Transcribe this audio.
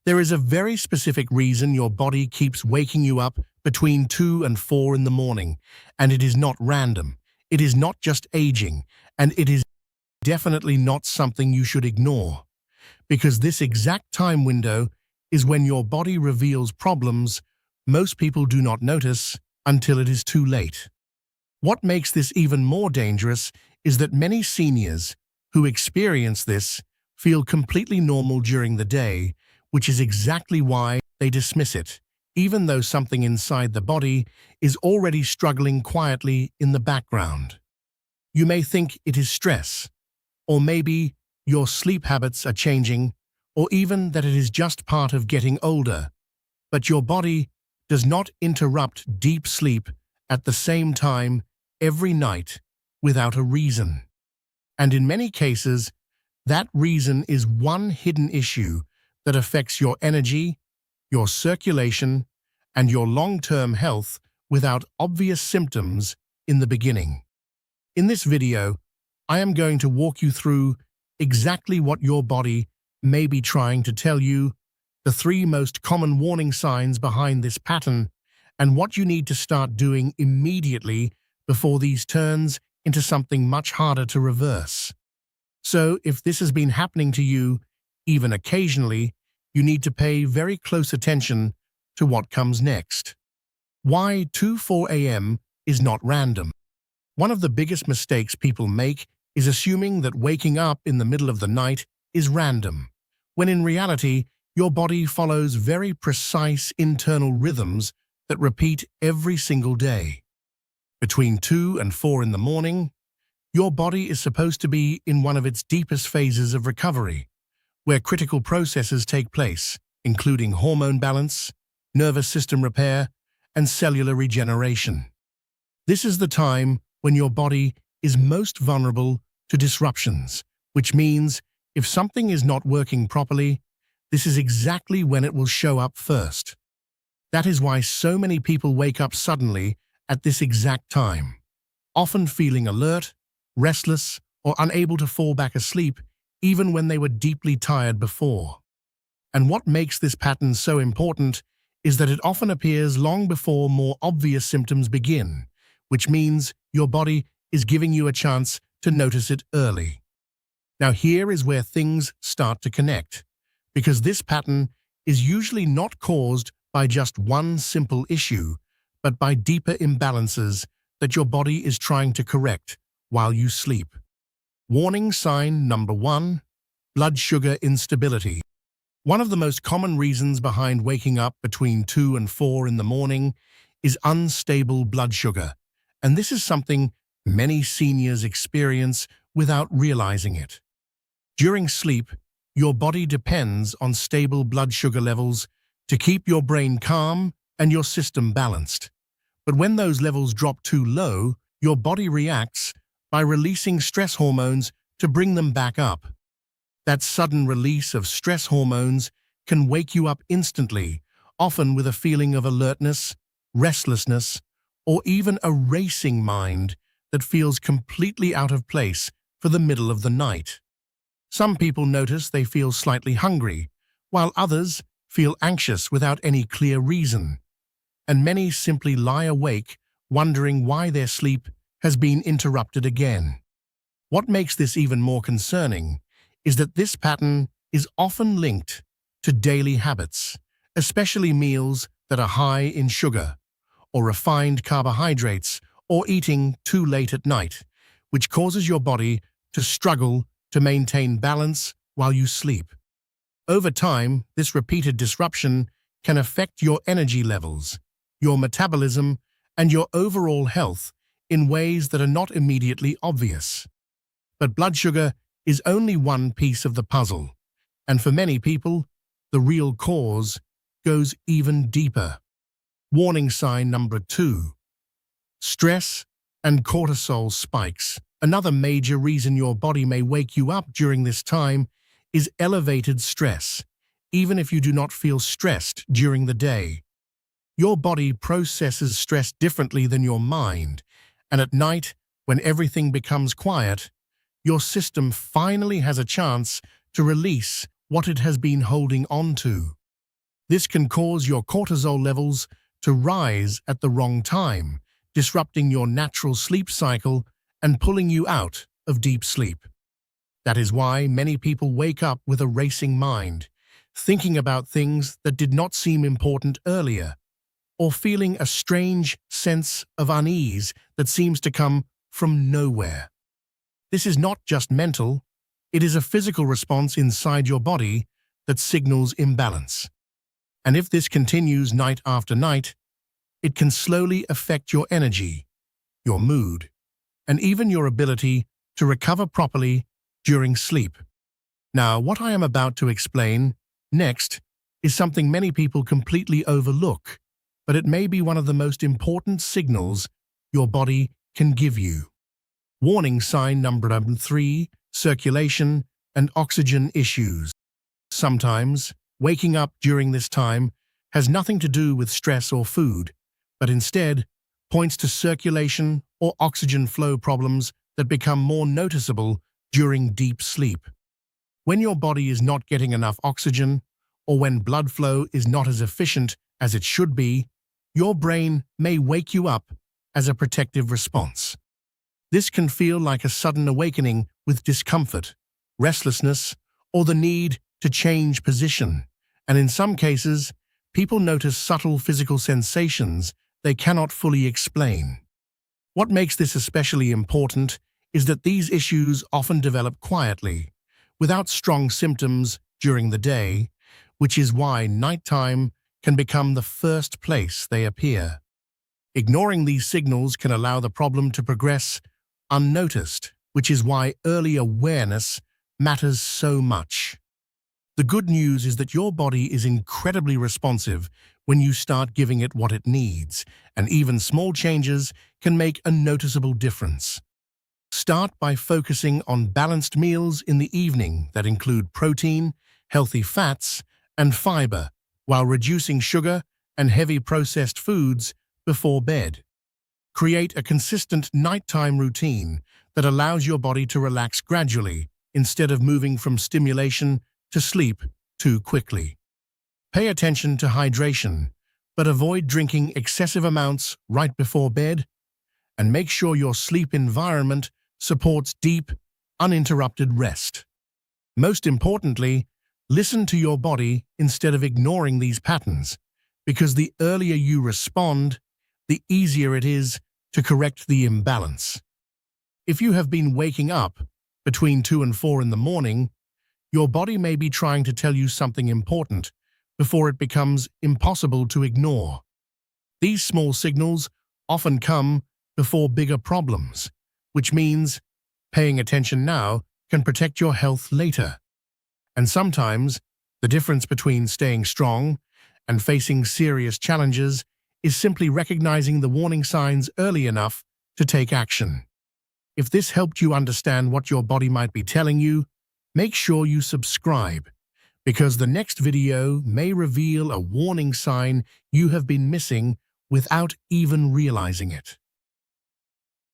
There is a very specific reason your body keeps waking you up between 2 and 4 in the morning, and it is not random. It is not just aging, and it is definitely not something you should ignore, because this exact time window is when your body reveals problems most people do not notice until it is too late. What makes this even more dangerous is that many seniors who experience this feel completely normal during the day, which is exactly why they dismiss it, even though something inside the body is already struggling quietly in the background. You may think it is stress, or maybe your sleep habits are changing, or even that it is just part of getting older. But your body does not interrupt deep sleep at the same time every night without a reason. And in many cases, that reason is one hidden issue that affects your energy, your circulation, and your long-term health without obvious symptoms in the beginning. In this video, I am going to walk you through exactly what your body may be trying to tell you, the 3 most common warning signs behind this pattern, and what you need to start doing immediately before these turns into something much harder to reverse. So, if this has been happening to you, even occasionally, you need to pay very close attention to what comes next. Why 2-4 a.m. is not random. One of the biggest mistakes people make is assuming that waking up in the middle of the night is random, when in reality, your body follows very precise internal rhythms that repeat every single day. Between 2 and 4 in the morning, your body is supposed to be in one of its deepest phases of recovery, where critical processes take place, including hormone balance, nervous system repair, and cellular regeneration. This is the time when your body is most vulnerable to disruptions, which means if something is not working properly, this is exactly when it will show up first. That is why so many people wake up suddenly at this exact time, often feeling alert, restless, or unable to fall back asleep even when they were deeply tired before. And what makes this pattern so important is that it often appears long before more obvious symptoms begin, which means your body is giving you a chance to notice it early. Now here is where things start to connect, because this pattern is usually not caused by just one simple issue, but by deeper imbalances that your body is trying to correct while you sleep. Warning sign number 1, blood sugar instability. One of the most common reasons behind waking up between 2 and 4 in the morning is unstable blood sugar, and this is something many seniors experience without realizing it. During sleep, your body depends on stable blood sugar levels to keep your brain calm and your system balanced. But when those levels drop too low, your body reacts by releasing stress hormones to bring them back up. That sudden release of stress hormones can wake you up instantly, often with a feeling of alertness, restlessness, or even a racing mind that feels completely out of place for the middle of the night. Some people notice they feel slightly hungry, while others feel anxious without any clear reason. And many simply lie awake, wondering why their sleep has been interrupted again. What makes this even more concerning is that this pattern is often linked to daily habits, especially meals that are high in sugar, or refined carbohydrates, or eating too late at night, which causes your body to struggle to maintain balance while you sleep. Over time, this repeated disruption can affect your energy levels, your metabolism, and your overall health in ways that are not immediately obvious. But blood sugar is only one piece of the puzzle, and for many people, the real cause goes even deeper. Warning sign number 2, stress and cortisol spikes. Another major reason your body may wake you up during this time is elevated stress, even if you do not feel stressed during the day. Your body processes stress differently than your mind, and at night, when everything becomes quiet, your system finally has a chance to release what it has been holding on to. This can cause your cortisol levels to rise at the wrong time, disrupting your natural sleep cycle and pulling you out of deep sleep. That is why many people wake up with a racing mind, thinking about things that did not seem important earlier, or feeling a strange sense of unease that seems to come from nowhere. This is not just mental, it is a physical response inside your body that signals imbalance. And if this continues night after night, it can slowly affect your energy, your mood, and even your ability to recover properly during sleep. Now, what I am about to explain next is something many people completely overlook, but it may be one of the most important signals your body can give you. Warning sign number 3, circulation and oxygen issues. Sometimes, waking up during this time has nothing to do with stress or food, but instead points to circulation or oxygen flow problems that become more noticeable during deep sleep. When your body is not getting enough oxygen, or when blood flow is not as efficient as it should be, your brain may wake you up as a protective response. This can feel like a sudden awakening with discomfort, restlessness, or the need to change position. And in some cases, people notice subtle physical sensations they cannot fully explain. What makes this especially important is that these issues often develop quietly, without strong symptoms during the day, which is why nighttime can become the first place they appear. Ignoring these signals can allow the problem to progress unnoticed, which is why early awareness matters so much. The good news is that your body is incredibly responsive when you start giving it what it needs, and even small changes can make a noticeable difference. Start by focusing on balanced meals in the evening that include protein, healthy fats, and fiber, while reducing sugar and heavy processed foods before bed. Create a consistent nighttime routine that allows your body to relax gradually instead of moving from stimulation to sleep too quickly. Pay attention to hydration, but avoid drinking excessive amounts right before bed, and make sure your sleep environment supports deep, uninterrupted rest. Most importantly, listen to your body instead of ignoring these patterns, because the earlier you respond, the easier it is to correct the imbalance. If you have been waking up between 2 and 4 in the morning, your body may be trying to tell you something important before it becomes impossible to ignore. These small signals often come before bigger problems, which means paying attention now can protect your health later. And sometimes, the difference between staying strong and facing serious challenges is simply recognizing the warning signs early enough to take action. If this helped you understand what your body might be telling you, make sure you subscribe, because the next video may reveal a warning sign you have been missing without even realizing it.